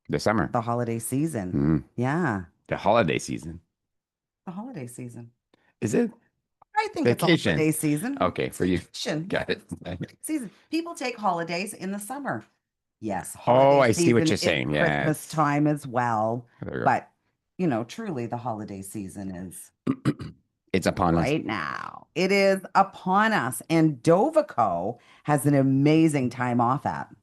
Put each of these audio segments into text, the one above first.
The summer. the holiday season. Mm. Yeah, The holiday season. the holiday season. Is it I think it's a vacation? holiday season. Okay, It's for you. vacation. Got it. Season. People take holidays in the summer. Yes, Oh, holiday I see what season you're is saying. Christmas Yes. time as well. There you But, truly the holiday season is go. It's upon us. right now. It is upon us. And Dovico has an amazing time off app.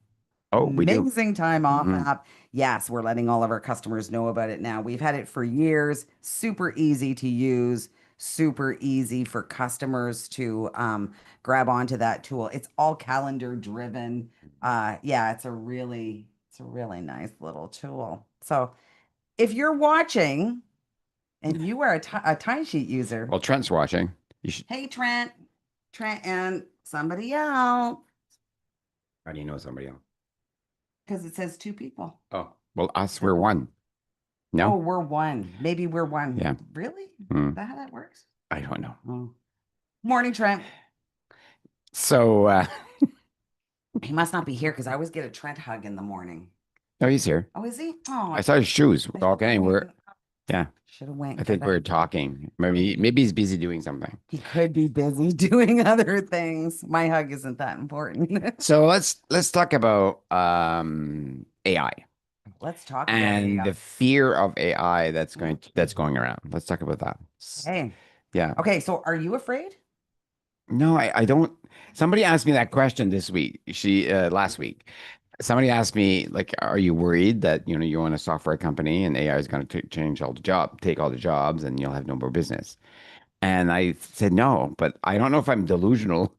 Oh, we do. Amazing time off Mm. app. Yes, we're letting all of our customers know about it now. We've had it for years. Super easy to use, super easy for customers to grab onto that tool. It's all calendar driven. Yeah, it's a really nice little tool. So if you're watching and you are a timesheet user, Well, Trent's watching. You should. hey Trent and somebody else, How do you know somebody else? because it says two people. Oh, well, us, we're one. Oh, No? we're one. Maybe we're one. Yeah. Really? Is Mm. that how that works? I don't know. Oh. Morning, Trent. So, He must not be here because I always get a Trent hug in the morning. no, he's here. Oh, is he? Oh, I saw his shoes. I We're should have talking. went. Yeah, Should have went I because think we're talking. Maybe he's busy doing something. he could be busy doing other things. My hug isn't that important. So let's talk about AI Let's talk about and AI. the fear of AI that's going around. Let's talk about that. Hey. Yeah. Okay, so are you afraid? No, I don't. Somebody asked me that question this week. Last week. Somebody asked me, like, are you worried that, you own a software company and AI is going to change take all the jobs and you'll have no more business? And I said no, but I don't know if I'm delusional.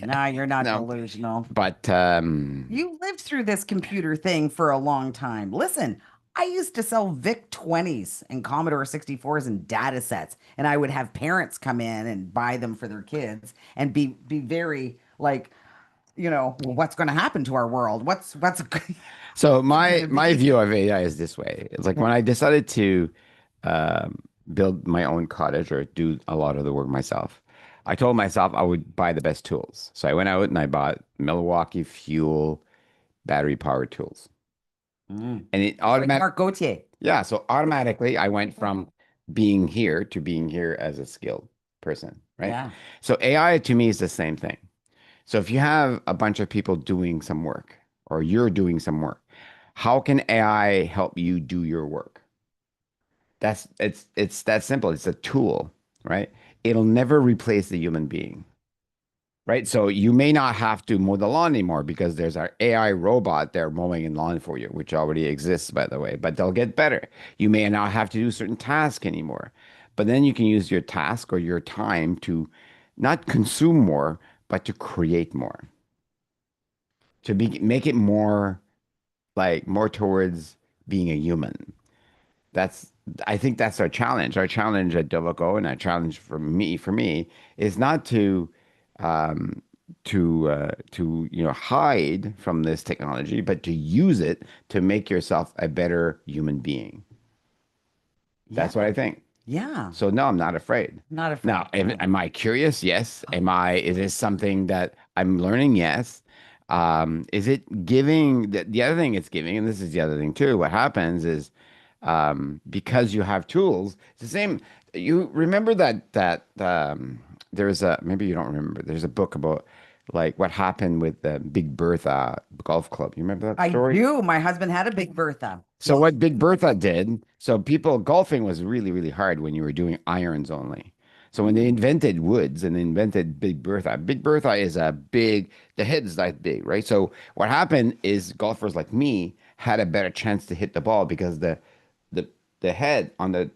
No, you're not No, delusional. but You lived through this computer thing for a long time. Listen, I used to sell VIC 20s and Commodore 64s and data sets, and I would have parents come in and buy them for their kids and be very like, well, what's going to happen to our world? What's so it going my to my be? view of AI is this way. It's like when I decided to um, build my own cottage or do a lot of the work myself, I told myself I would buy the best tools. So I went out and I bought Milwaukee Fuel battery powered tools, and it Just like automatic. Mark Gauthier. Yeah, so automatically I went from being here to being here as a skilled person, right? Yeah. So AI to me is the same thing. So if you have a bunch of people doing some work or you're doing some work, how can AI help you do your work? It's that simple. It's a tool, right? It'll never replace the human being. Right. So you may not have to mow the lawn anymore because there's our AI robot there mowing the lawn for you, which already exists, by the way, but they'll get better. You may not have to do certain tasks anymore, but then you can use your task or your time to not consume more, but to create more, make it more like more towards being a human. That's I think that's our challenge. Our challenge at Dovaco and our challenge for me is not um, to hide from this technology, but to use it to make yourself a better human being. Yeah. That's what I think. Yeah. So no, I'm not afraid. Not afraid. Now, am I curious? Yes. Is this something that I'm learning? Yes. Is it giving the other thing it's giving, and this is the other thing too, what happens is because you have tools, it's the same. You remember that there's a maybe you don't remember, there's a book about like what happened with the Big Bertha golf club. You remember that I story? do. My husband had a Big Bertha. So what Big Bertha did, so people golfing was really, really hard when you were doing irons only. So when they invented woods and they invented Big Bertha is the head's that big, right? So what happened is golfers like me had a better chance to hit the ball because the the head on the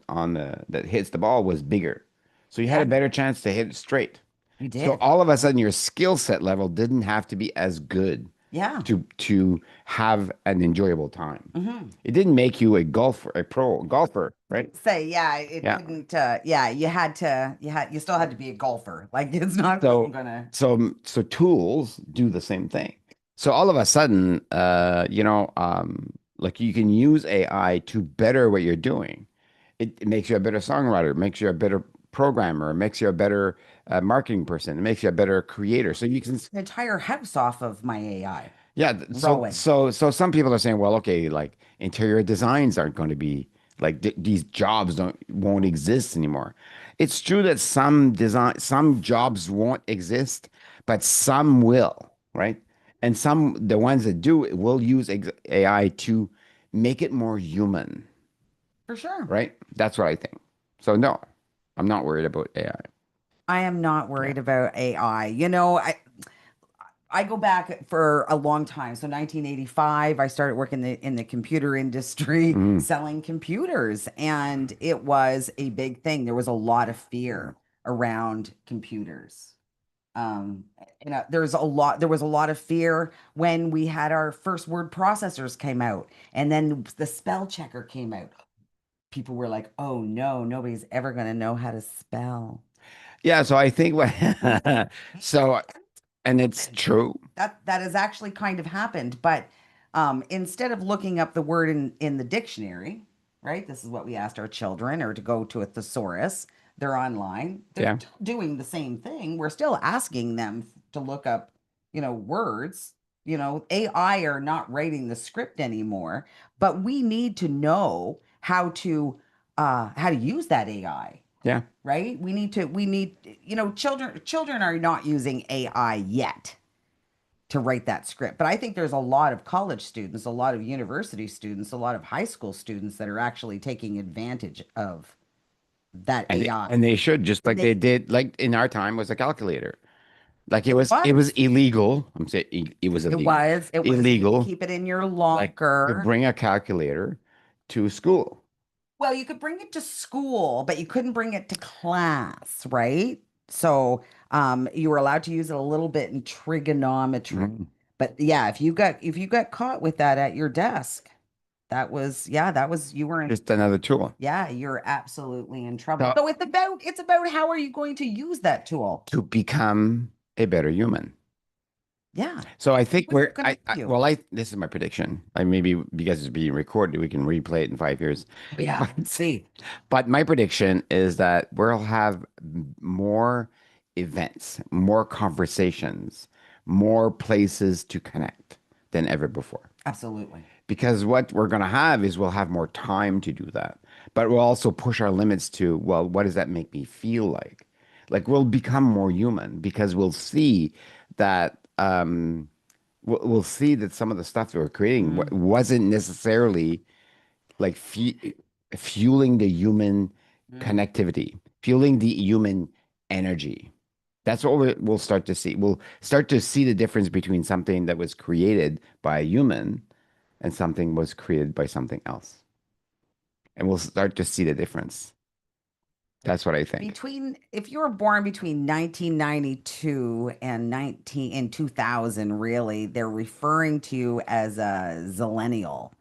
that hits the ball was bigger. So you had Yeah, a better chance to hit it straight. you So did. all of a sudden your skill set level didn't have to be as good Yeah. to have an enjoyable time. Hmm. It didn't make you a pro golfer, right? Say, yeah, it Yeah. didn't. Yeah, you still had to be a golfer. Like it's not So gonna. so tools do the same thing. So all of a sudden, like you can use AI to better what you're doing. It makes you a better songwriter, it makes you a better programmer, it makes you a better marketing person, it makes you a better creator. So you can An entire house off of my AI. Yeah, growing. so some people are saying, well, okay, like interior designs aren't going to be like these jobs don't won't exist anymore. It's true that some jobs won't exist, but some will, right? And some the ones that do will use AI to make it more human, For sure. right? That's what I think. So no, I'm not worried about AI. I am not Yeah. worried about AI. You know, I go back for a long time. So 1985, I started working in the computer industry Mm, selling computers, and it was a big thing. There was a lot of fear around computers. Um, there was a lot of fear when we had our first word processors came out, and then the spell checker came out. People were like, "Oh no, nobody's ever going to know how to spell." yeah, so I think what so and it's true. That has actually kind of happened, but instead of looking up the word in the dictionary, right? This is what we asked our children, or to go to a thesaurus. They're online. They're Yeah. still doing the same thing. We're still asking them to look up, words. AI are not writing the script anymore, but we need to know how to use that AI, Yeah. right? Children are not using AI yet to write that script. But I think there's a lot of college students, a lot of university students, a lot of high school students that are actually taking advantage of that AI. And they should just And like they they did like in our time was a calculator. Like It it was was. illegal. I'm saying it was It illegal. was. It was. You could Illegal keep it in your like to locker. bring a calculator to school. Well, you could bring it to school, but you couldn't bring it to class, right? So, you were allowed to use it a little bit in trigonometry. Mhm. But yeah, if you got caught with that at your desk, that was you were in. Just another tool. Yeah, you're absolutely in trouble. So So it's about how are you going to use that tool? to become a better human. Yeah. So I think What's it going to I do you? well I this is my prediction. I maybe because it's being recorded, we can replay it in 5 years. Yeah, But see. but my prediction is that we'll have more events, more conversations, more places to connect than ever before. Absolutely. Because what we're going to have is we'll have more time to do that. But we'll also push our limits to, well, what does that make me feel like? Like we'll become more human because we'll see that we'll see that some of the stuff that we're creating Mm, wasn't necessarily like fueling the human mm. connectivity, fueling the human energy. That's what we'll start to see. We'll start to see the difference between something that was created by a human and something was created by something else. And we'll start to see the difference. That's what I think. If you were born between 1992 and 2000, really, they're referring to you as a zillennial.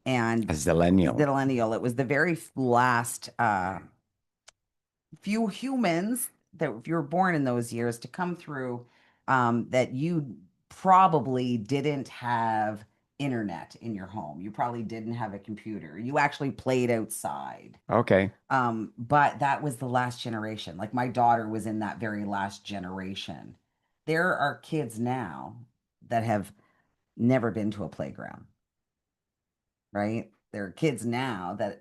A And zillennial. zillennial, it was the very last few humans that, if you were born in those years, to come through, that you probably didn't have internet in your home. You probably didn't have a computer. You actually played outside. Okay. But that was the last generation. Like my daughter was in that very last generation. There are kids now that have never been to a playground, right? There are kids now that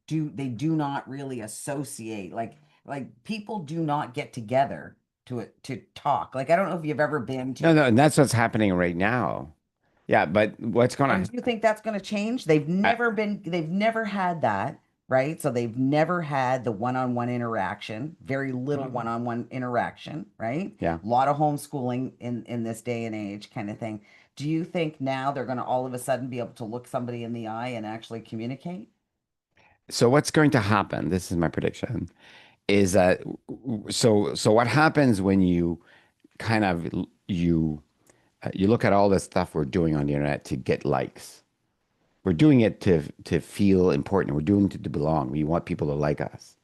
do not really associate, like people do not get together to talk. Like I don't know if you've ever been No, to. no, and that's what's happening right now. Yeah, but what's And gonna do you think that's going to change? They've never had that, right? So they've never had the one-on-one interaction, very little one-on-one interaction, right? yeah. A lot of homeschooling in this day and age kind of thing. Do you think now they're going to all of a sudden be able to look somebody in the eye and actually communicate? So what's going to happen? This is my prediction. Is that so what happens when you kind of you look at all the stuff we're doing on the internet to get likes. We're doing it to feel important. We're doing it to belong. We want people to like us.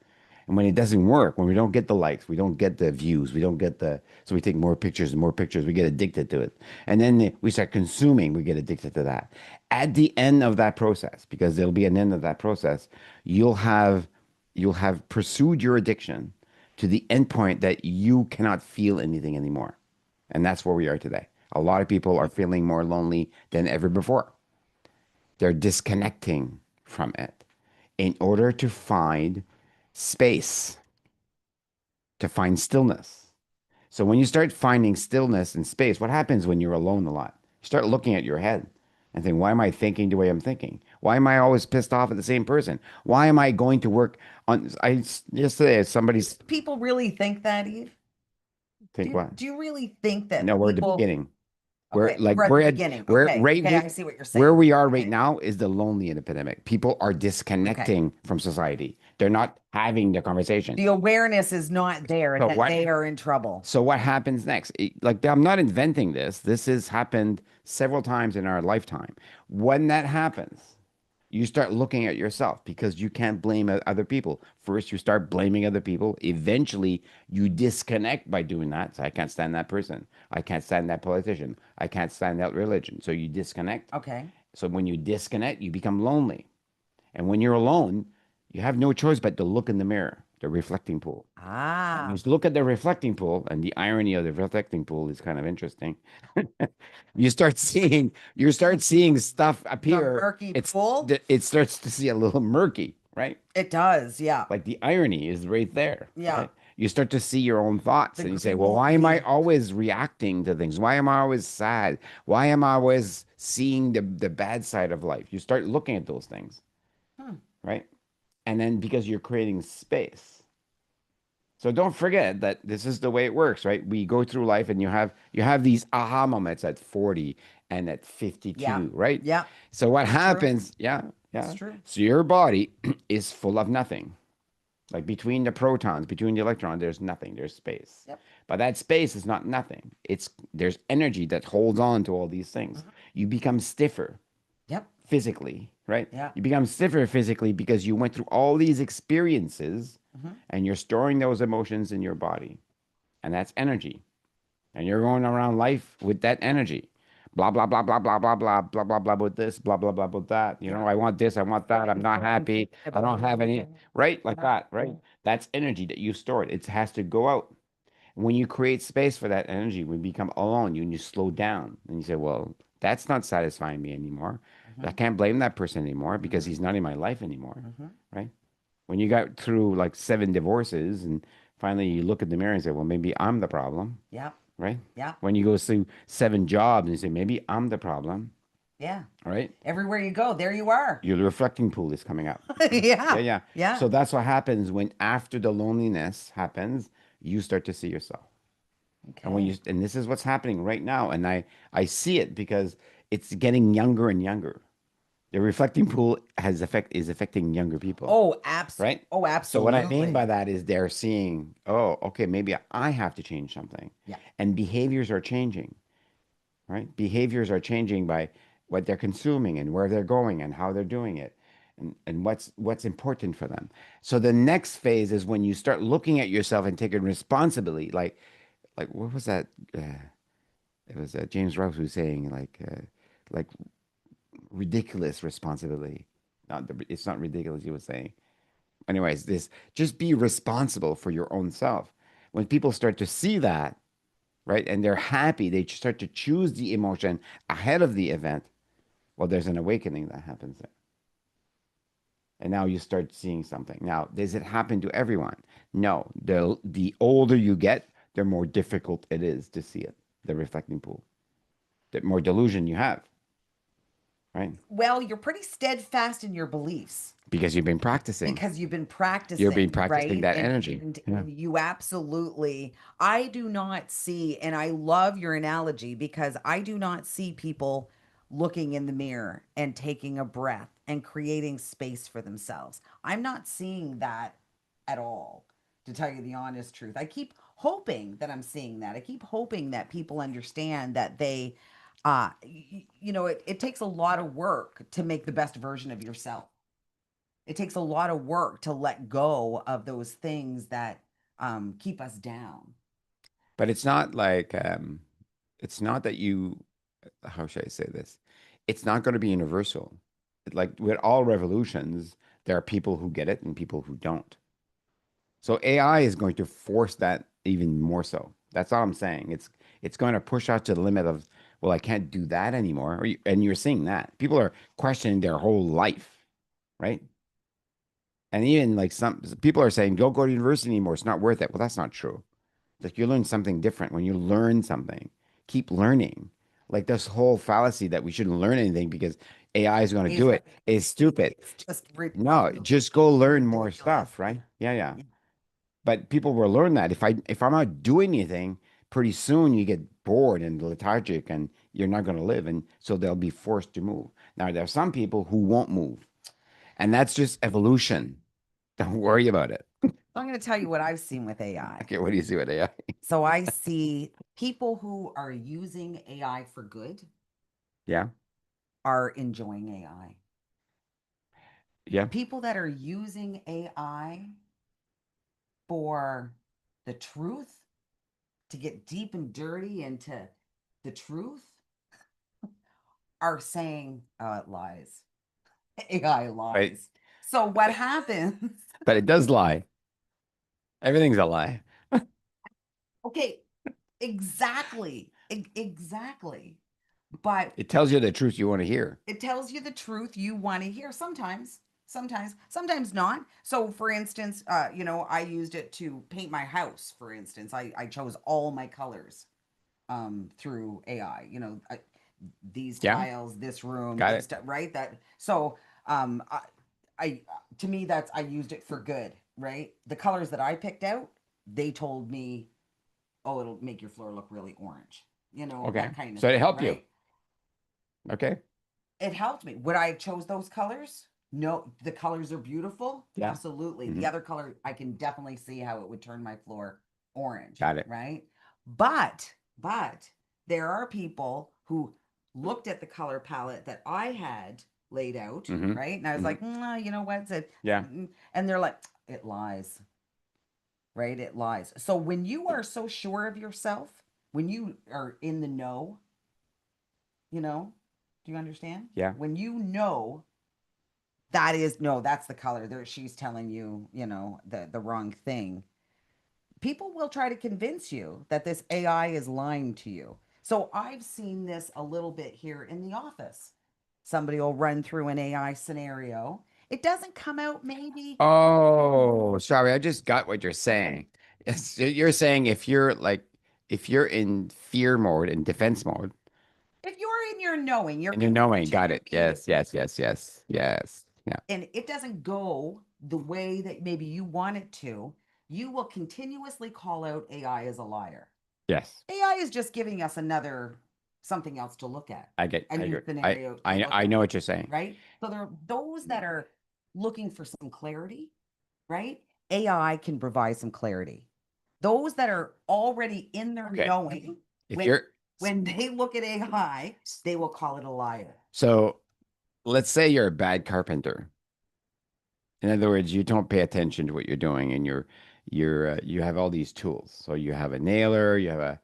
And when it doesn't work, when we don't get the likes, we don't get the views, we don't get so we take more pictures and more pictures, we get addicted to it. And then we start consuming, we get addicted to that. At the end of that process, because there'll be an end of that process, you'll have you'll have pursued your addiction to the end point that you cannot feel anything anymore. And that's where we are today. A lot of people are feeling more lonely than ever before. They're disconnecting from it in order to find space, to find stillness. So when you start finding stillness and space, what happens when you're alone a lot? You start looking at your head and think, why am I thinking the way I'm thinking? Why am I always pissed off at the same person? Why am I going to work on I yesterday somebody's People really think that, Eve? think what? Do you really think that No, we're at the people? beginning. We're Okay, like we're at the beginning. we're Okay, right okay, I see what you're where saying. we are right Okay, now is the lonely epidemic. People are okay. disconnecting from society. They're not having the conversation. The awareness is not there So that what they are in trouble. so what happens next? Like I'm not inventing this. This has happened several times in our lifetime. When that happens, you start looking at yourself because you can't blame other people. First, you start blaming other people. Eventually, you disconnect by doing that. So I can't stand that person. I can't stand that politician. I can't stand that religion. So you disconnect. Okay. So when you disconnect, you become lonely. And when you're alone, you have no choice but to look in the mirror, the reflecting pool. And you Ah, look at the reflecting pool, and the irony of the reflecting pool is kind of interesting. You start seeing stuff the appear. murky pool? It starts to see a little murky, right? It does. Yeah. Like the irony is right there, Yeah. right? You start to see your own thoughts The and you say, gray well, won't why am I leave. always reacting to things? Why am I always sad? Why am I always seeing the bad side of life? You start looking at those things, Hmm. right? And then because you're creating space. So don't forget that this is the way it works, right? We go through life and you have these aha moments at 40 and at Yeah. 52, right? Yeah. So what It's true. happens? Yeah, It's yeah. true. So your body is full of nothing. Like between the protons, between the electrons, there's nothing. There's space. Yep. But that space is not nothing. There's energy that holds on to all these things. Mhm. You become stiffer Yep. physically, right? Yeah. You become stiffer physically because you went through all these experiences Hmm. and you're storing those emotions in your body. And that's energy. And you're going around life with that energy. Blah, blah, blah, blah, blah, blah, blah, blah, blah, blah, with this, blah, blah, blah, with that. Yeah. I want this, I want that. I'm not happy. I don't have any, right? Like that, right? That's energy that you stored. It has to go out. When you create space for that energy, when you become alone, you slow down and you say, well, that's not satisfying me anymore. I Hmm. can't blame that person anymore because Hmm. he's not in my life anymore, Hmm. right? When you got through like 7 divorces and finally you look at the mirror and say, well, maybe I'm the problem, Yeah. right? Yeah. When you go through 7 jobs and you say, maybe I'm the problem, Yeah. right? Everywhere you go, there you are. Your reflecting pool is coming up. Yeah, Yeah. yeah. Yeah. So that's what happens when after the loneliness happens, you start to see yourself. Okay. And this is what's happening right now. And I see it because it's getting younger and younger. The reflecting pool is affecting younger people, right? Oh, So what I mean absolutely. by that is they're seeing, oh, okay, maybe I have to change something. Yeah. And behaviors are changing, right? Behaviors are changing by what they're consuming and where they're going and how they're doing it and what's important for them. So the next phase is when you start looking at yourself and taking responsibility. Like what was that? It was James Rouse who was saying like ridiculous responsibility. It's not ridiculous. He was saying. Anyways, this just be responsible for your own self. When people start to see that, right, and they're happy, they start to choose the emotion ahead of the event. Well, there's an awakening that happens there. And now you start seeing something. Now, does it happen to everyone? No. The older you get, the more difficult it is to see it, the reflecting pool. The more delusion you have, right? Well, you're pretty steadfast in your beliefs Because you've been practicing. because you've been You've been practicing, practicing right? that And energy. and Yeah. and you absolutely, I do not see, and I love your analogy because I do not see people looking in the mirror and taking a breath and creating space for themselves. I'm not seeing that at all, to tell you the honest truth. I keep hoping that I'm seeing that. I keep hoping that people understand that it takes a lot of work to make the best version of yourself. It takes a lot of work to let go of those things that keep us down. But it's not like it's not that you how should I say this? It's not going to be universal. Like with all revolutions, there are people who get it and people who don't. So AI is going to force that even more so. That's all I'm saying. it's going to push out to the limit of, well, I can't do that anymore. And you're seeing that people are questioning their whole life, right? And even like some people are saying, don't go to university anymore. It's not worth it. Well, that's not true. Like you learn something different when you learn something. Keep learning. Like this whole fallacy that we shouldn't learn anything because AI is going to Is do going it is stupid. It's just No, just go learn more ridiculous. stuff, right? Yeah, yeah. But people will learn that if I'm not doing anything, pretty soon you get bored and lethargic and you're not going to live. And so they'll be forced to move. Now, there are some people who won't move, and that's just evolution. Don't worry about it. I'm going to tell you what I've seen with AI. Okay, what do you see with AI? So I see people who are using AI for good Yeah, are enjoying AI. yeah, People that are using AI for the truth, to get deep and dirty into the truth, are saying, oh, it lies. AI but lies. So what happens? but it does lie. Everything's a lie. Okay, exactly. Exactly. But It tells you the truth you want to hear. it tells you the truth you want to hear sometimes. Sometimes not. So for instance, I used it to paint my house. For instance, I chose all my colors through AI. These Yeah, tiles, this room, got this it. stuff, right? That so um I to me that's I used it for good, right? The colors that I picked out, they told me, oh, it'll make your floor look really orange, Okay, that kind of so it thing, helped you. right? Okay, It helped me. Would I have chose those colors? No, the colors are beautiful. yeah, Absolutely. The hmm, other color, I can definitely see how it would turn my floor orange, got it. right? But there are people who looked at the color palette that I had laid out, Hmm, right? And I was hmm, like, you know what? yeah. And they're like, it lies, right? It lies. So when you are so sure of yourself, when you are in the know, you know, do you understand? Yeah. When you know that is no, that's the color there, she's telling you, the wrong thing, people will try to convince you that this AI is lying to you. So I've seen this a little bit here in the office. Somebody will run through an AI scenario, it doesn't come out maybe. Oh, sorry. I just got what you're saying. Yes, you're saying if you're in fear mode and defense mode If you're in your knowing, you're and you're knowing, got it. continuing to, Yes, yes, yes, yes, yes. Yeah. and it doesn't go the way that maybe you want it to, you will continuously call out AI as a liar. Yes. AI is just giving us another something else to look at, a I new agree. scenario to look I know at, what you're saying. right? So there are those that are looking for some clarity, right? AI can provide some clarity. Those that are already in their Okay. knowing, If when you're when they look at AI, they will call it a liar. so let's say you're a bad carpenter. In other words, you don't pay attention to what you're doing and you have all these tools. So you have a nailer, you have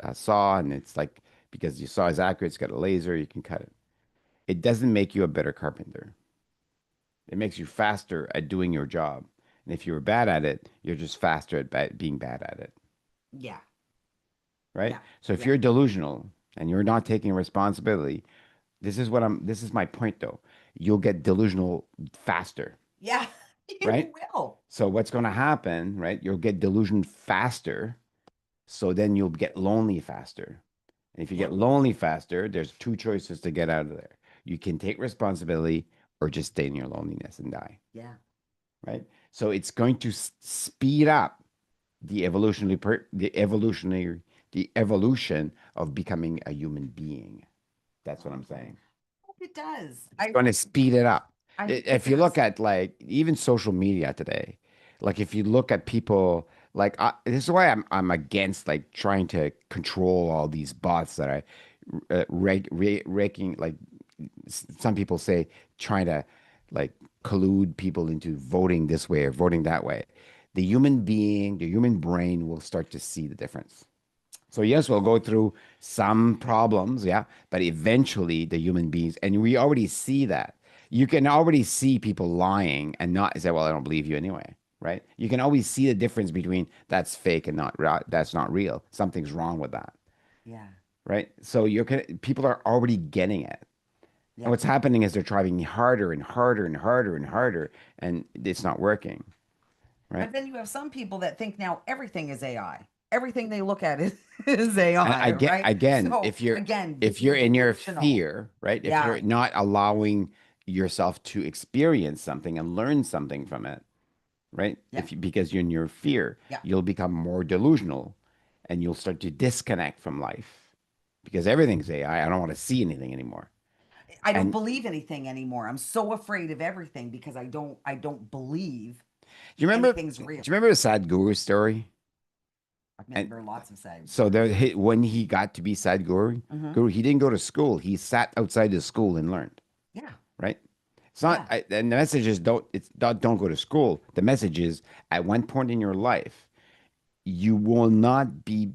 a saw, and it's like because your saw is accurate, it's got a laser, you can cut it. It doesn't make you a better carpenter. It makes you faster at doing your job. And if you're bad at it, you're just faster at being bad at it, Yeah, right? yeah, So if yeah, you're delusional and you're not taking responsibility, this is my point though. You'll get delusional faster, yeah. right? You will. So what's going to happen, right? You'll get delusion faster. So then you'll get lonely faster. And if you Yeah, get lonely faster, there's two choices to get out of there. You can take responsibility or just stay in your loneliness and die, yeah. right? So it's going to speed up the evolution of becoming a human being. That's what I'm saying. It does. It's going to speed it up. I hope it If you look does. at like even social media today, like if you look at people like this is why I'm against like trying to control all these bots that are raking like some people say trying to like collude people into voting this way or voting that way. The human being, the human brain will start to see the difference. So yes, we'll go through some problems, yeah, but eventually the human beings, and we already see that. You can already see people lying and not say, "Well, I don't believe you anyway." right? You can always see the difference between that's fake and that's not real. Something's wrong with that, Yeah. right? So people are already getting it. And Yep. what's happening is they're trying harder and harder and harder and harder, and it's not working, right? But then you have some people that think now everything is AI. Everything they look at is And AI, I get right? again, So again, if being you're in your delusional. fear, right? If Yeah. you're not allowing yourself to experience something and learn something from it, right? Yep. Because you're in your fear, Yeah. you'll become more delusional and you'll start to disconnect from life because everything's AI. I don't want to see anything anymore. I don't And believe anything anymore. I'm so afraid of everything because I don't believe anything's do you real. remember the Sadhguru story? I And remember lots of sad so stories. when he got to be Sadhguru, Hmm. Guru, he didn't go to school. He sat outside his school and learned, Yeah. right? It's not, Yeah. and the message is don't go to school. The message is at one point in your life, you will not be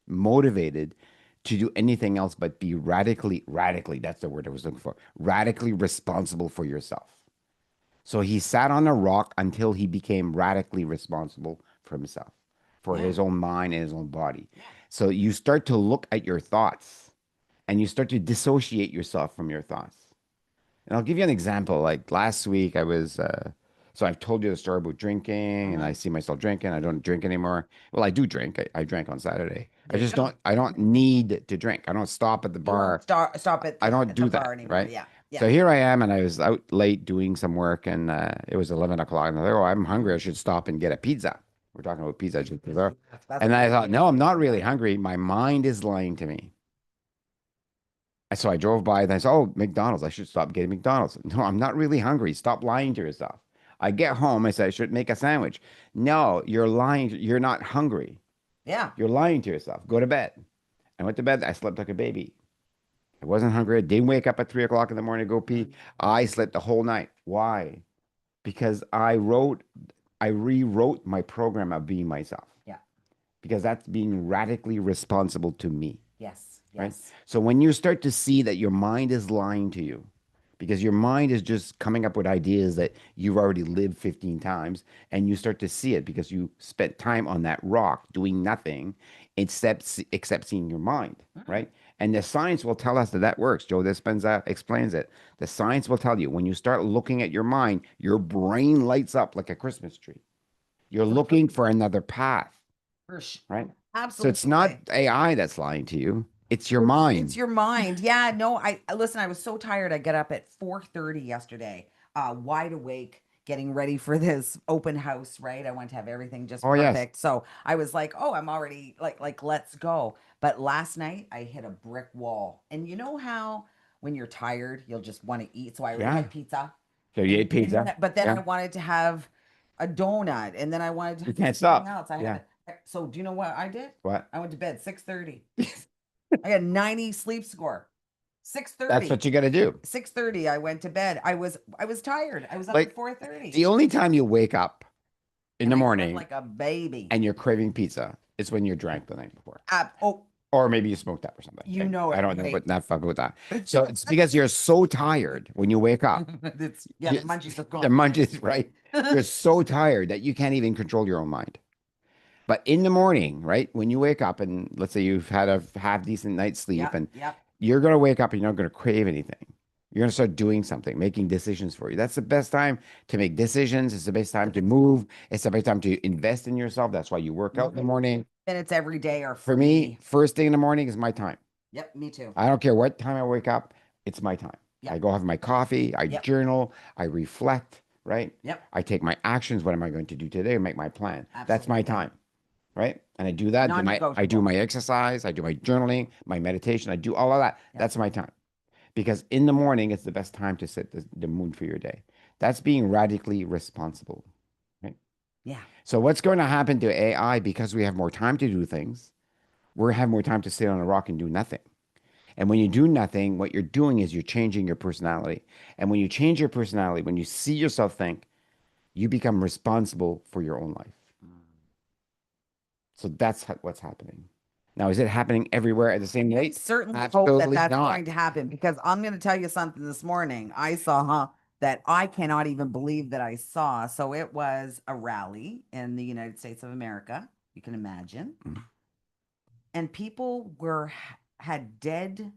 motivated to do anything else but be radically, that's the word I was looking for, radically responsible for yourself. So he sat on a rock until he became radically responsible for himself, for Yeah. his own mind and his own body. Yeah. So you start to look at your thoughts and you start to dissociate yourself from your thoughts. And I'll give you an example. Like last week, so I've told you the story about drinking, and I Hmm. see myself drinking. I don't drink anymore. Well, I do drink. I drank on Saturday. There you go. I don't need to drink. I don't stop at the You don't bar. stop I don't at the do bar that, anymore. right? Yeah. Yeah. So here I am, and I was out late doing some work, and it was 11 o'clock. And I thought, oh, I'm hungry. I should stop and get a pizza. We're talking about pizza just there. That's And what I you thought, do. no, I'm not really hungry. My mind is lying to me. And so I drove by and I said, oh, McDonald's. I should stop getting McDonald's. No, I'm not really hungry. Stop lying to yourself. I get home. I said, I should make a sandwich. No, you're lying. You're not hungry. Yeah. You're lying to yourself. Go to bed. I went to bed. I slept like a baby. I wasn't hungry. I didn't wake up at 3 o'clock in the morning to go pee. I slept the whole night. Why? Because I rewrote my program of being myself Yeah. because that's being radically responsible to me. Yes. Right? Yes. So when you start to see that your mind is lying to you, because your mind is just coming up with ideas that you've already lived 15 times, and you start to see it because you spent time on that rock doing nothing except seeing your mind, Mm. right? And the science will tell us that that works. Joe Dispenza explains it. The science will tell you when you start looking at your mind, your brain lights up like a Christmas tree. You're looking for another path, For sure. right? So it's not Absolutely. AI that's lying to you. It's your mind. It's your mind. Yeah, no, listen, I was so tired. I get up at 4:30 yesterday, wide awake, getting ready for this open house, right? I want to have everything just Oh, yes. perfect. So I was like, oh, I'm already let's go. But last night I hit a brick wall. And you know how when you're tired, you'll just want to eat. So I already Yeah. had pizza. So you ate pizza? But then Yeah. I wanted to have a donut, and then I wanted to You have can't something stop. else. Yeah. So do you know what I did? What? I went to bed 6:30. I got 90 sleep score. That's 6:30. what you got to do. 6:30 I went to bed. I was tired. I was up at Like 4:30 the only time you wake up in and the I slept morning like a baby. and you're craving pizza is when you drank the night before. Oh, Or maybe you smoked up or something. you know I it, don't know, right? but not fuck with that. So it's because you're so tired when you wake up. It's yeah, You, the munchies have the gone. munchies, right? You're so tired that you can't even control your own mind. But in the morning, right, when you wake up and let's say you've had a half decent night's sleep Yep, and yep. you're going to wake up and you're not going to crave anything. You're going to start doing something, making decisions for you. That's the best time to make decisions. It's the best time to move. It's the best time to invest in yourself. That's why you work out in the morning. Minutes every day are For me, free. first thing in the morning is my time. Yep, me too. I don't care what time I wake up, it's my time. I Yep, go have my coffee, I yep, journal, I reflect, right? yep. I take my actions. What am I going to do today? Make my plan. That's my Absolutely. time, right? And I do that. I do Non-negotiable. my exercise. I do my journaling, my meditation. I do all of that. Yep. That's my time because in the morning it's the best time to set the mood for your day. That's being radically responsible, right? Yeah. So what's going to happen to AI because we have more time to do things? We have more time to sit on a rock and do nothing. And when you do nothing, what you're doing is you're changing your personality. And when you change your personality, when you see yourself think, you become responsible for your own life. So that's what's happening. Now, is it happening everywhere at the same I rate? certainly hope that Absolutely that's not. going to happen because I'm going to tell you something this morning. I saw, huh? that I cannot even believe that I saw. So it was a rally in the United States of America. You can imagine. Mm. And people were had dead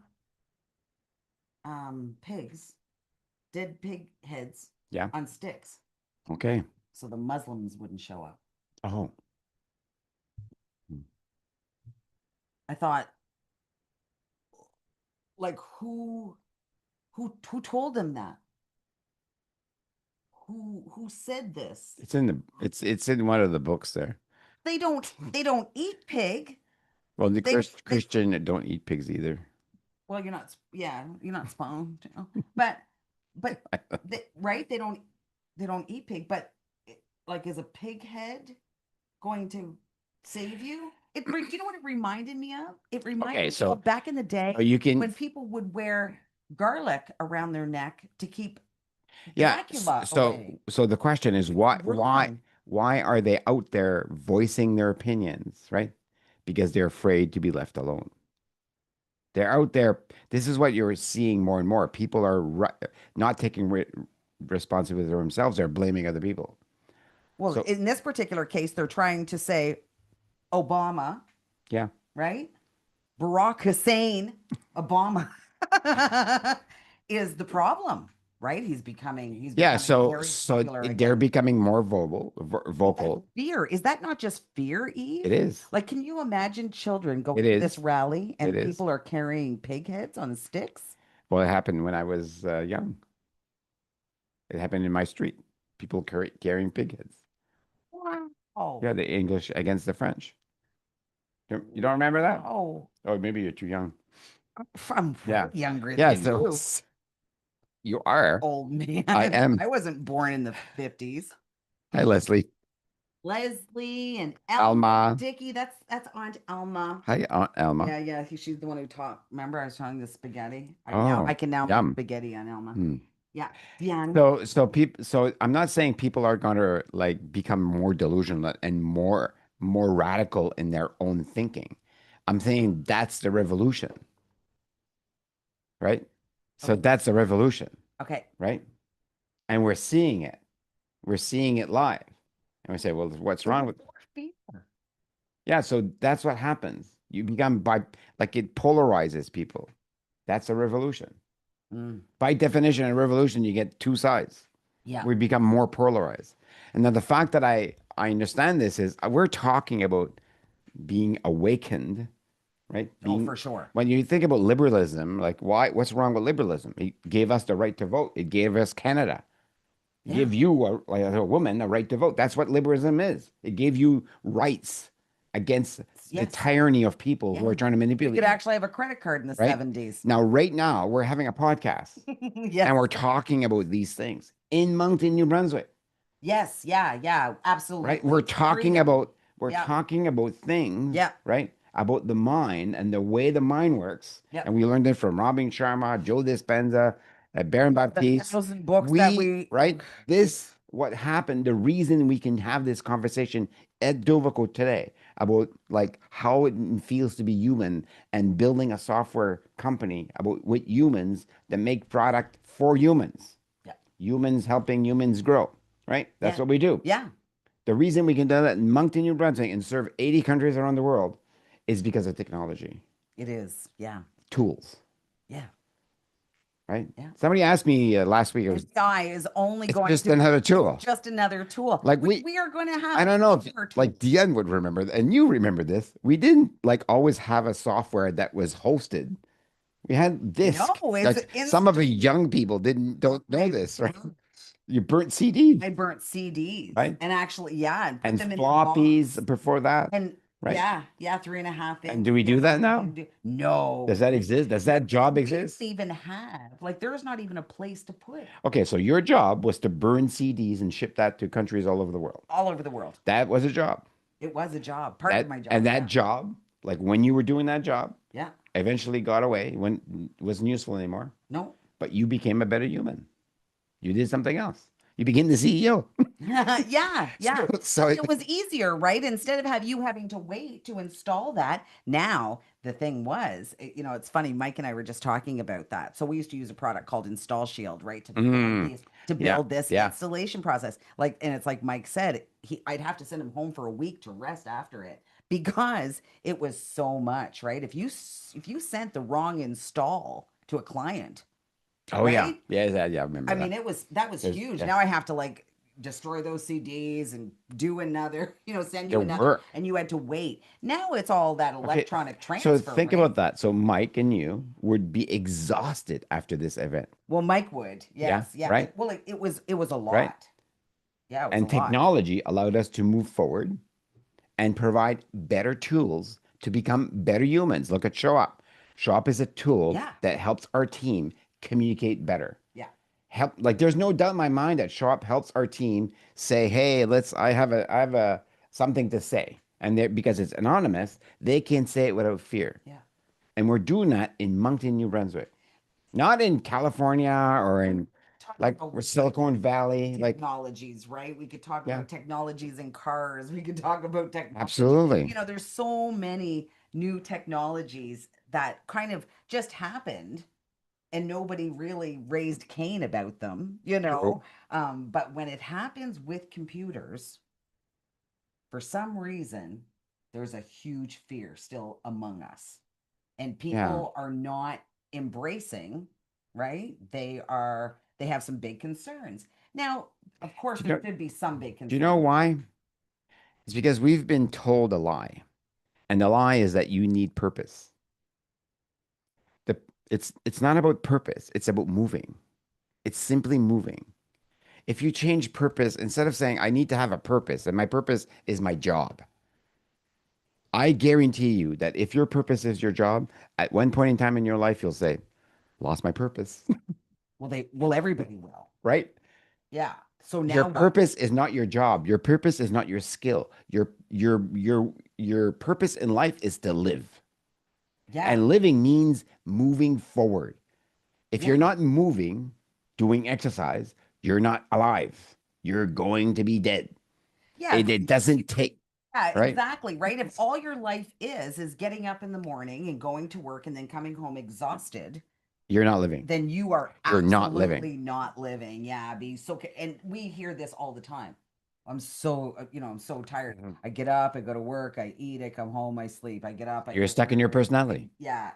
pigs, dead pig heads Yeah. on sticks. Okay. So the Muslims wouldn't show up. Oh. Mm. I thought, like, who told them that? Who said this? It's in one of the books there. They don't eat pig. Well, the They Christian don't eat pigs either. well, you're not spawned, but right, they don't eat pig, but like, is a pig head going to save you? You know what it reminded me of? It reminded Okay, me of back in the day you can, when people would wear garlic around their neck to keep yeah. Dracula So away. the question is It's wrong. why are they out there voicing their opinions, right? Because they're afraid to be left alone. They're out there. This is what you're seeing more and more. People are not taking responsibility for themselves. They're blaming other people. Well, So in this particular case, they're trying to say Obama, yeah, right? Barack Hussein Obama is the problem, right? He's yeah. becoming So very popular they're again. becoming more But that vocal. fear, is that not just fear, It Eve? is. Like, can you imagine children It going to this is. rally It and is. people are carrying pig heads on sticks? Well, it happened when I was young. It happened in my street. People carrying pig heads. Wow. Yeah, the English against the French. You don't remember that? Oh, Oh, maybe you're too young. I'm way Yeah. younger Yeah, than so you, you are. old I man. am. I wasn't born in the 50s. Hi, Leslie. Leslie and Elma Alma. Dickey. That's Aunt Elma. Hi, Aunt Alma. Yeah, yeah. She's the one who taught. Remember, I was telling the spaghetti. I Oh, can now make yum. spaghetti on Elma. Hmm. Yeah, yeah. So I'm not saying people are going to like become more delusional and more radical in their own thinking. I'm saying that's the revolution, right? So Okay, that's the revolution, okay. right? And we're seeing it. We're seeing it live. And we say, well, what's So wrong with? more fear. Yeah, so that's what happens. You become like it polarizes people. That's a revolution. Mm, By definition, a revolution, you get two sides. yeah. We become more polarized. And now the fact that I understand this is we're talking about being awakened, right? Oh, Being for sure. when you think about liberalism, like what's wrong with liberalism? It gave us the right to vote. It gave us Canada. Yeah. Give you like a woman a right to vote. That's what liberalism is. It gave you rights against the Yes. tyranny of people who Yeah. are trying to You manipulate could you, actually have a credit card in the right? 70s. Now, right now, we're having a podcast and Yes. we're talking about these things in Moncton, New Brunswick, Yes. Yeah. Yeah. right? Absolutely. Freedom. We're Yeah. talking about things, Yeah. right? About the mind and the way the mind works. Yeah. And we learned it from Robin Sharma, Joe Dispenza, Baron The Baptiste. 1,000 books that we. Right? This, what happened, the reason we can have this conversation at Dovico today about like how it feels to be human and building a software company about with humans that make product for humans, Yeah. humans helping humans grow, right? That's Yeah. what we do. Yeah. The reason we can do that in Moncton, New Brunswick and serve 80 countries around the world is because of technology, It is. Yeah. tools, Yeah. right? Yeah. Somebody asked me last week, AI is only it's going just to another it's tool. just another tool. Like We are going to I have don't know if more like tools. Diane would remember, and you remember this. We didn't like always have a software that was hosted. We had No, disk. it's Like some of the instant. young people don't know I this, right? You burnt CDs, I burnt CDs right? and actually, yeah, and put And them in the box. floppies before that, And right? yeah, yeah, 3.5 inch. And do we do that now? No, Does that exist? Does that job we didn't exist? even have, like, there's not even a place to put it Okay, so your job was to burn CDs and ship that to countries all over the world. all over the world. That was a job. It was a job, part of my And job. that Yeah. job, like when you were doing that job, Yeah. eventually got away when it wasn't useful anymore. No. But you became a better human. You did something else. You became the CEO. Yeah, So, yeah. so It was easier, right? Instead of have you having to wait to install that. Now, the thing was, it's funny, Mike and I were just talking about that. So we used to use a product called Install Shield, right? To build mm, these, to yeah, build this yeah. installation process. Like, and it's like Mike said, I'd have to send him home for a week to rest after it because it was so much, right? If you sent the wrong install to a client, Oh yeah, right? yeah, yeah, yeah. I remember I that. mean, that was There's huge. yeah, Now I have to like destroy those CDs and do another, send you there another, were. and you had to wait. Now it's all that Okay, electronic so transfer, think right? about that. So Mike and you would be exhausted after this event. Well, Mike would, Yeah, yes, yeah. right, It was a right. lot. Yeah, it was a And lot. technology allowed us to move forward and provide better tools to become better humans. Look at ShowUp. ShowUp is a tool Yeah, that helps our team communicate better. yeah, Help, like there's no doubt in my mind that ShowUp helps our team say, "Hey, I have a something to say," and because it's anonymous, they can say it without fear. yeah. And we're doing that in Moncton, New Brunswick, not in California or in Talk like about Silicon Valley. Like, technologies, right? We could talk yeah, about technologies in cars. We could talk about technology. absolutely. There's so many new technologies that kind of just happened and nobody really raised Cain about them. True. But when it happens with computers, for some reason, there's a huge fear still among us. And Yeah. people are not embracing, right? They have some big concerns. Now, of course, Do you there know? should be some big Do you know concerns. why? It's because we've been told a lie, and the lie is that you need purpose. The it's not about purpose. It's about moving. It's simply moving. If you change purpose, instead of saying, I need to have a purpose, and my purpose is my job, I guarantee you that if your purpose is your job, at one point in time in your life, you'll say, lost my purpose, Well, everybody will. right? Yeah. So Your now what? purpose is not your job. Your purpose is not your skill. Your purpose in life is to live. Yeah. And living means moving forward. If you're Yeah. not moving, doing exercise, you're not alive. You're going to be dead. Yeah. It doesn't take, Yeah, right? exactly. Right. If all your life is getting up in the morning and going to work and then coming home exhausted, You're not living. then you are You're not living. absolutely not living. Yeah, be so. And we hear this all the time. I'm so tired. Mhm. I get up, I go to work, I eat, I come home, I sleep. I get up, I You're go to stuck in your work. personality. Yeah.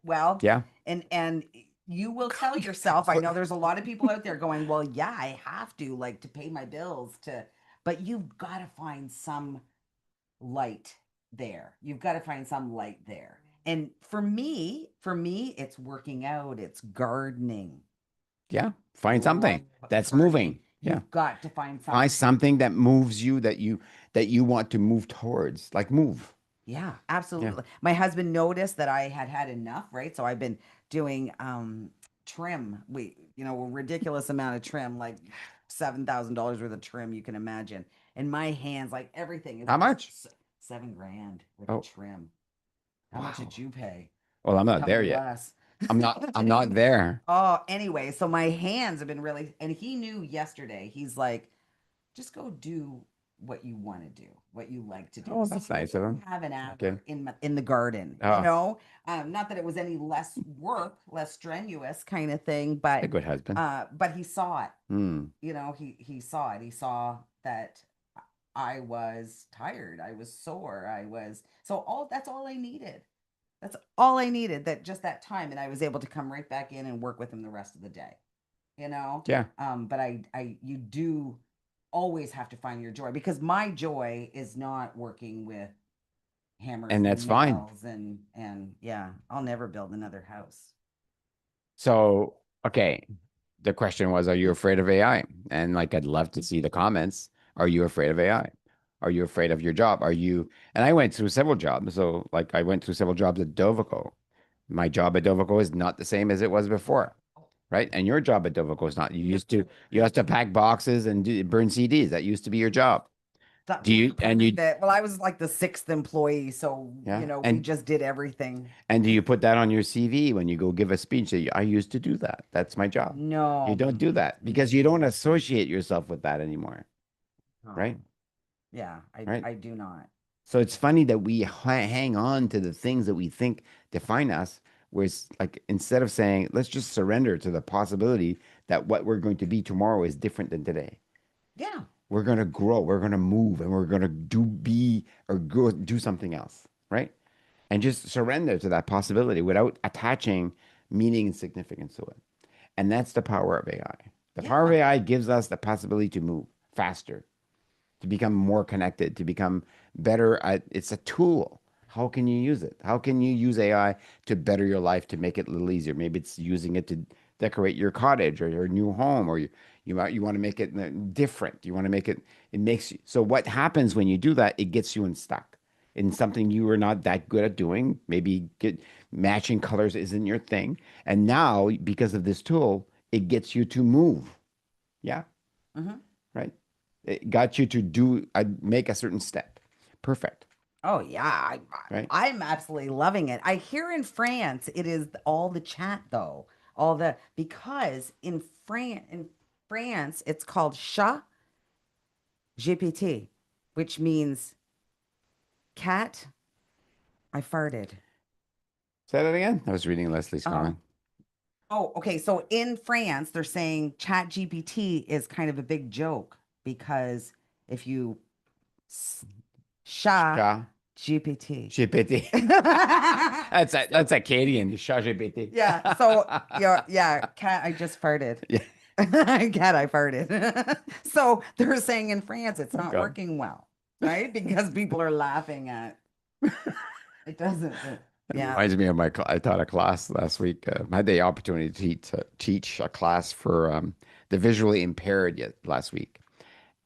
Well, Yeah. and you will tell yourself. I know there's a lot of people out there going, well, yeah, I have to like to pay my bills to, but you've got to find some light there. You've got to find some light there. And for me, it's working out, it's gardening. Yeah. Find something Love that's gardening. moving. Yeah. You've got to find Find something. something that moves you that you want to move towards. Like move. Yeah, Yeah. absolutely. My husband noticed that I had had enough, right? So I've been doing trim. A ridiculous amount of trim, like $7,000 worth of trim you can imagine. And my hands, like everything is How just much? 7 grand worth of Oh, trim. How much did wow. you pay? Well, I'm not Tell me there yet. less. I'm not there. Oh, anyway, so my hands have been really, and he knew yesterday. He's like, just go do what you want to do, what you like to do. Oh, So that's I nice of do him. have an Okay. hour in the garden, Oh, not that it was any less work, less strenuous kind of thing, a good husband. but he saw it. Hmm. He saw it. He saw that I was tired. I was sore. I was so all that's all I needed. That's all I needed, that just that time, and I was able to come right back in and work with him the rest of the day. You know, Yeah. but you do always have to find your joy, because my joy is not working with hammers And and that's fine. nails and yeah, I'll never build another house. So, okay. The question was, are you afraid of AI? And like, I'd love to see the comments. Are you afraid of AI? Are you afraid of your job? Are you, and I went through several jobs. So like I went through several jobs at Dovico. My job at Dovico is not the same as it was before, right? And your job at Dovico is not. You used to pack boxes and burn CDs. That used to be your job. That Do was you, part of it. Well, I was like the sixth employee, so yeah. we just did everything. And do you put that on your CV when you go give a speech? Say, I used to do that. That's my job. You No, don't do that because you don't associate yourself with that anymore. Oh, right? yeah, Right. I do not. So it's funny that we hang on to the things that we think define us, whereas like instead of saying, let's just surrender to the possibility that what we're going to be tomorrow is different than today. Yeah. We're going to grow, we're going to move, and we're going to be or go do something else, right? And just surrender to that possibility without attaching meaning and significance to it. And that's the power of AI. The power of Yeah. AI gives us the possibility to move faster, to become more connected, to become better at it's a tool. How can you use it? How can you use AI to better your life, to make it a little easier? Maybe it's using it to decorate your cottage or your new home, or you want to make it different. You want to make it it makes you. So what happens when you do that? It gets you unstuck in something you were not that good at doing. Maybe matching colors isn't your thing, and now because of this tool, it gets you to move. Yeah, Hmm. right? It got you to do make a certain step. Perfect, Oh yeah, right? I'm absolutely loving it. I hear in France it is all the chat though, all the because in France it's called chat GPT, which means cat. I farted. Say that again. I was reading Leslie's Um. comment. Oh, okay. So in France they're saying chat GPT is kind of a big joke because if you chat Sha GPT. GPT. So That's Acadian. Sha GPT. yeah. So yeah, cat, I just farted. Yeah. Cat, I farted. So they're saying in France it's Oh not God. working well, right? Because people are laughing at it doesn't. It Yeah. reminds me of I taught a class last week. I had the opportunity to teach a class for the visually impaired yet last week.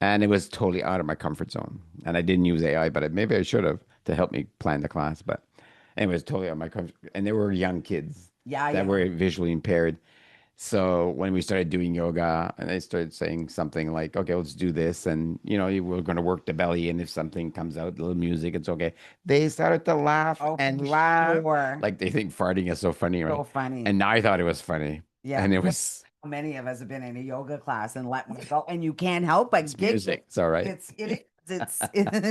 And it was totally out of my comfort zone. And I didn't use AI, but maybe I should have to help me plan the class. But anyway, it was totally out of my comfort. And they were young kids Yeah, that yeah. were visually impaired. So when we started doing yoga, and I started saying something like, "Okay, let's do this," and we're going to work the belly, and if something comes out, a little music, it's okay. They started to laugh Oh, and for laugh, sure. like they think farting is so funny, So right? funny. And I thought it was funny, Yeah. and it Well, was how many of us have been in a yoga class and let one go, and you can't help but it's giggle. music. It's all right. It's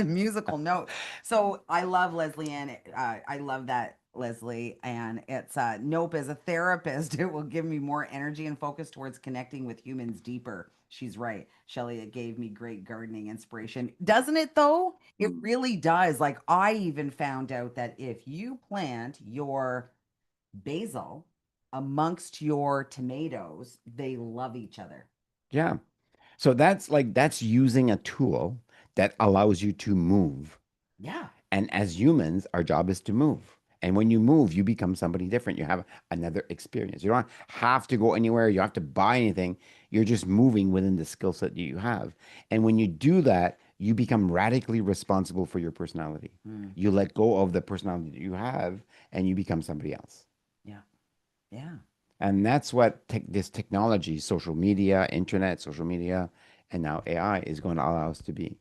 musical notes. So I love Leslie Ann. I love that Leslie, and it's nope. As a therapist, it will give me more energy and focus towards connecting with humans deeper. She's right, Shelley. It gave me great gardening inspiration, doesn't it? Though it really does. Like I even found out that if you plant your basil amongst your tomatoes, they love each other. Yeah. So that's using a tool that allows you to move. Yeah. And as humans, our job is to move. And when you move, you become somebody different. You have another experience. You don't have to go anywhere. You don't have to buy anything. You're just moving within the skill set that you have. And when you do that, you become radically responsible for your personality. Mm, You let go of the personality that you have and you become somebody else. yeah. Yeah. And that's what this technology, social media, internet, social media, and now AI is going to allow us to be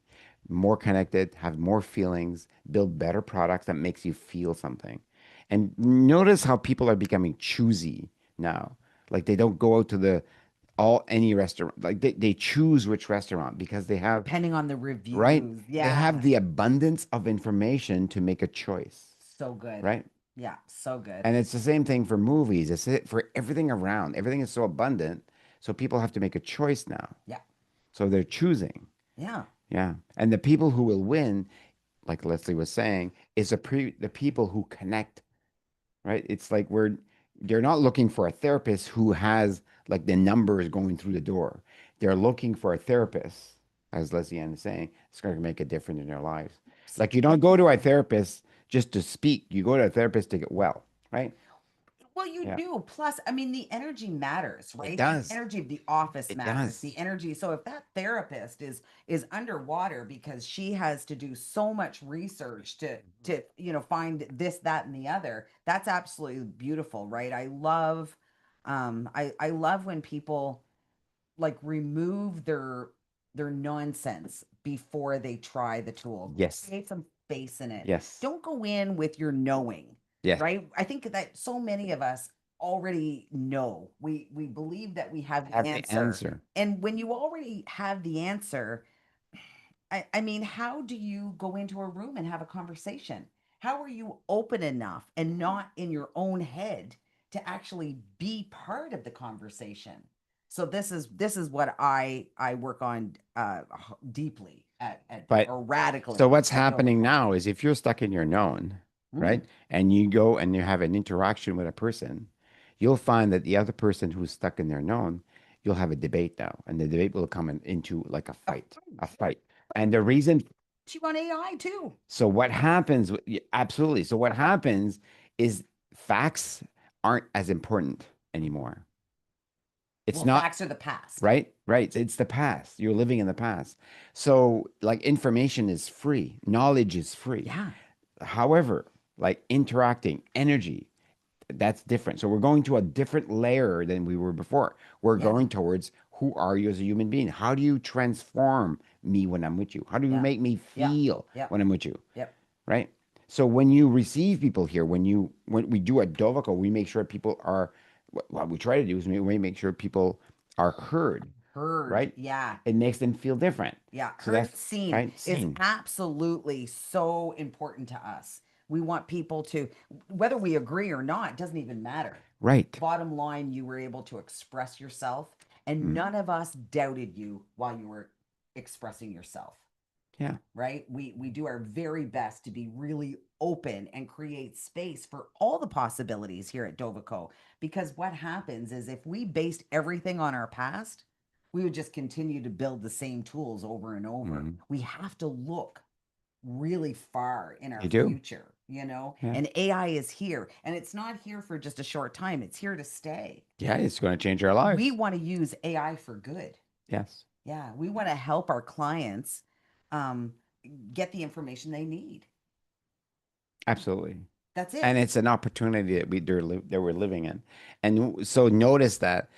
more connected, have more feelings, build better products that makes you feel something. And notice how people are becoming choosy now. Like they don't go out to the all any restaurant. Like they choose which restaurant because they have, Depending on the right? reviews. They have Yeah. the abundance of information to make a choice, So good. right? Yeah. So good. And it's the same thing for movies. It's it for everything around. Everything is so abundant. So people have to make a choice now. Yeah. So they're choosing. Yeah. Yeah. And the people who will win, like Leslie was saying, is the people who connect, right? It's like they're not looking for a therapist who has like the numbers going through the door. They're looking for a therapist, as Leslie Ann is saying, it's going to make a difference in their lives. Like you don't go to a therapist just to speak. You go to a therapist to get well, right? Well, you Yeah. do. Plus, I mean, the energy matters, It right? The does. energy of the office It matters. The does. energy. So if that therapist is underwater because she has to do so much research to find this, that, and the other, that's absolutely beautiful, right? I love when people like remove their nonsense before they try the tool. Yes. Create some face in it. Yes. Don't go in with your knowing, Yes. right? I think that so many of us already know. We believe that we have the Have the answer. answer. And when you already have the answer, I mean, how do you go into a room and have a conversation? How are you open enough and not in your own head to actually be part of the conversation? So this is what I work on deeply at But or so radically what's at happening Dovico. now is if you're stuck in your known, Mm, right, and you go and you have an interaction with a person, you'll find that the other person who's stuck in their known, you'll have a debate now, and the debate will come into like a a fight. fight. And the reason, You on AI too. so what happens, yeah, absolutely. So what happens is facts aren't as important anymore. It's Well, not. facts are the past. Right? Right. It's the past. You're living in the past. So, like, information is free, knowledge is free. Yeah. However, like interacting, energy, that's different. So, we're going to a different layer than we were before. We're Yeah. going towards who are you as a human being? How do you transform me when I'm with you? How do you Yeah. make me Yeah. feel Yep. when I'm with you? Yep. Right? So when you receive people here, when we do a Dovaco, we make sure people are what we try to do is we make sure people are heard, Heard. right? Yeah. It makes them feel different. Yeah, So heard that's and seen right, is seen. absolutely so important to us. We want people to, whether we agree or not, doesn't even matter. Right. Bottom line, you were able to express yourself, and Mm, none of us doubted you while you were expressing yourself, yeah. right? We do our very best to be really open and create space for all the possibilities here at Dovico. Because what happens is if we based everything on our past, we would just continue to build the same tools over and over. Mm, We have to look really far in our you do. future, you know? Yeah. And AI is here, and it's not here for just a short time, it's here to stay. Yeah, it's going to change our We lives. want to use AI for good. Yes. Yeah, we want to help our clients um, get the information they need. Absolutely. That's And it. it's an opportunity that that we're living in. And so notice that,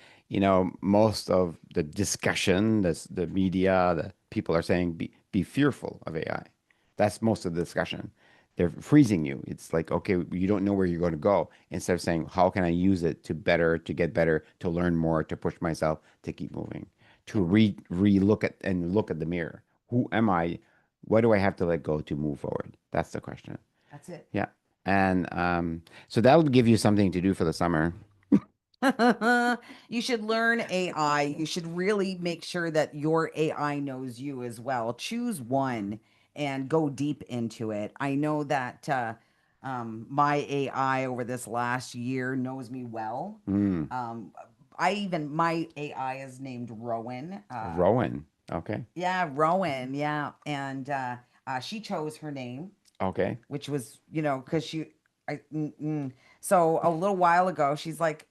most of the discussion, the media, the people are saying be fearful of AI. That's most of the discussion. They're freezing you. It's like, okay, you don't know where you're going to go. Instead of saying, how can I use it to get better, to learn more, to push myself, to keep moving, to Yep, look at and look at the mirror. Who am I? What do I have to let go to move forward? That's the question. that's it. Yeah. And so that would give you something to do for the summer. You should learn AI. You should really make sure that your AI knows you as well. Choose one and go deep into it. I know that my AI over this last year knows me well. Mm, Um, my AI is named Rowan. Rowan. Okay. Yeah, Rowan. Yeah, and she chose her name, Okay. which was, because so a little while ago, she's like,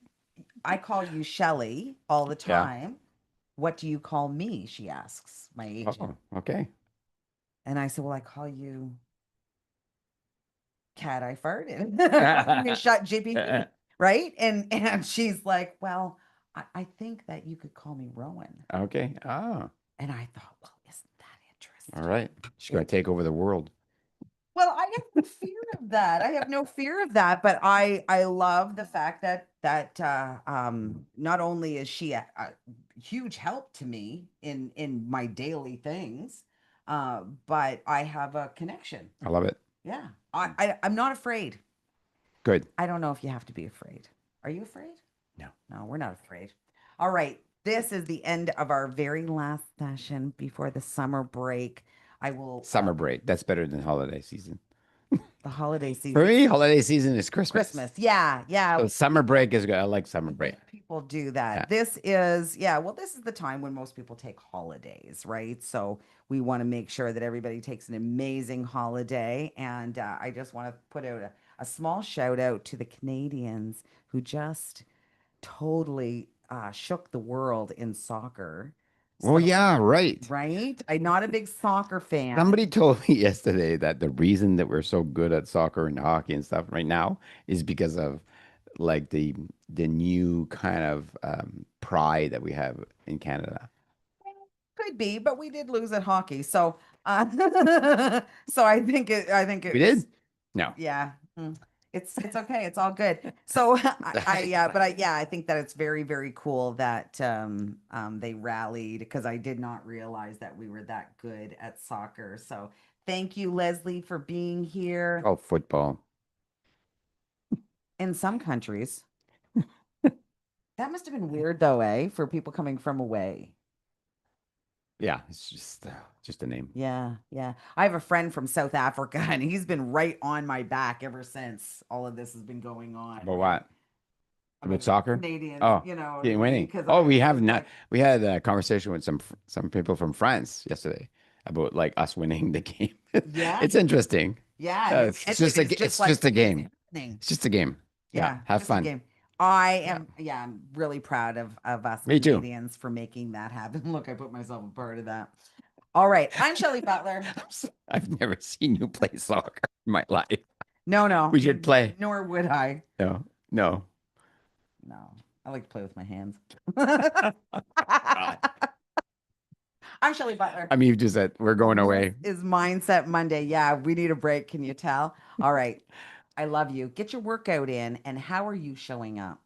I call you Shelley all the Yeah. time. What do you call me? She asks my agent. Oh, okay. And I said, well, I call you Cat I farted. You shut GPT, right? And she's like, well, I think that you could call me Rowan. Okay. Oh, And I thought, well, isn't that all interesting? right. She's going to take over the world. Well, I have no fear of that. I have no fear of that, but I love the fact that not only is she a huge help to me in my daily things, but I have a connection. I love it. Yeah. I'm not afraid. Good. I don't know if you have to be afraid. Are you afraid? No. No, we're not afraid. All right. This is the end of our very last session before the summer break. I will Summer break. That's better than holiday season. the holiday For season. me, holiday season is Christmas. Christmas. Yeah, yeah. So summer break is good. I like summer break. People do Yeah. that. This is, yeah, well, this is the time when most people take holidays, right? So we want to make sure that everybody takes an amazing holiday. And I just want to put out a small shout out to the Canadians who just totally shook the world in soccer. Oh, So, yeah, right. right? I'm not a big soccer fan. Somebody told me yesterday that the reason that we're so good at soccer and hockey and stuff right now is because of like the new kind of pride that we have in Canada. Could be, but we did lose at hockey. So, so I think it We was, did? No. yeah. It's okay. It's all good. So but I think that it's very, very cool that they rallied because I did not realize that we were that good at soccer. So thank you, Leslie, for being here. Oh, football. In some countries, that must have been weird though, eh? For people coming from away. Yeah, it's just a name. Yeah, yeah. I have a friend from South Africa and he's been right on my back ever since all of this has been going on, But right? what? About About soccer? Canadians, Oh, you know, yeah, winning. because Oh, I we was have just not. like, We had a conversation with some people from France yesterday about like us winning the game. yeah, It's interesting. yeah, and it is just It's like just a it's game. happening. It's just a game. Yeah, Yeah, have just a fun. game. Yeah, I'm really proud of us me too. Canadians for making that happen. Look, I put myself a part of that. All right, I'm Shelley Butler. I've never seen you play soccer in my life. No, no, We should play. nor would I. No, no. No, I like to play with my hands. God. I'm Shelley Butler. I mean, you just said we're going This away. is Mindset Monday. Yeah, we need a break. Can you tell? All right. I love you. Get your workout in. And how are you showing up?